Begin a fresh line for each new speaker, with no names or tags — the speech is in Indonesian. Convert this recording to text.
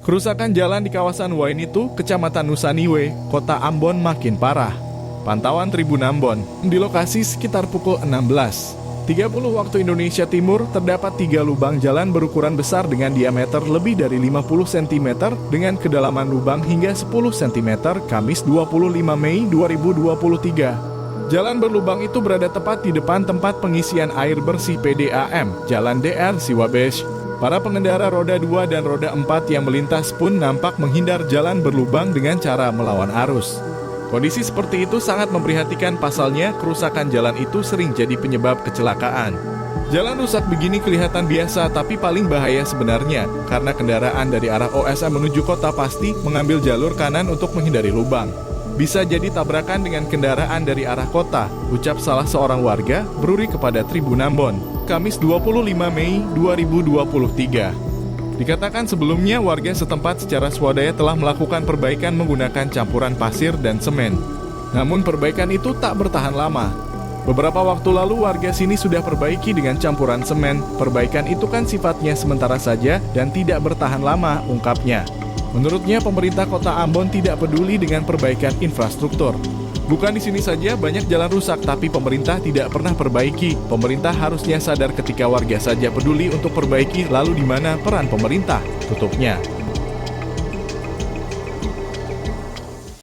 Kerusakan jalan di kawasan Wainitu, Kecamatan Nusaniwe, Kota Ambon makin parah. Pantauan Tribun Ambon, di lokasi sekitar pukul 16.30 waktu Indonesia Timur, terdapat 3 lubang jalan berukuran besar dengan diameter lebih dari 50 cm dengan kedalaman lubang hingga 10 cm, Kamis 25 Mei 2023. Jalan berlubang itu berada tepat di depan tempat pengisian air bersih PDAM, Jalan DR Siwabesh. Para pengendara roda 2 dan roda 4 yang melintas pun nampak menghindar jalan berlubang dengan cara melawan arus. Kondisi seperti itu sangat memprihatinkan, pasalnya kerusakan jalan itu sering jadi penyebab kecelakaan. Jalan rusak begini kelihatan biasa, tapi paling bahaya sebenarnya karena kendaraan dari arah OSM menuju kota pasti mengambil jalur kanan untuk menghindari lubang. Bisa jadi tabrakan dengan kendaraan dari arah kota, ucap salah seorang warga beruri kepada Tribun Ambon, Kamis 25 Mei 2023. Dikatakan sebelumnya warga setempat secara swadaya telah melakukan perbaikan menggunakan campuran pasir dan semen. Namun perbaikan itu tak bertahan lama. Beberapa waktu lalu warga sini sudah perbaiki dengan campuran semen. Perbaikan itu kan sifatnya sementara saja dan tidak bertahan lama, ungkapnya. Menurutnya pemerintah Kota Ambon tidak peduli dengan perbaikan infrastruktur. Bukan di sini saja banyak jalan rusak, tapi pemerintah tidak pernah perbaiki. Pemerintah harusnya sadar ketika warga saja peduli untuk perbaiki, lalu di mana peran pemerintah? Tutupnya.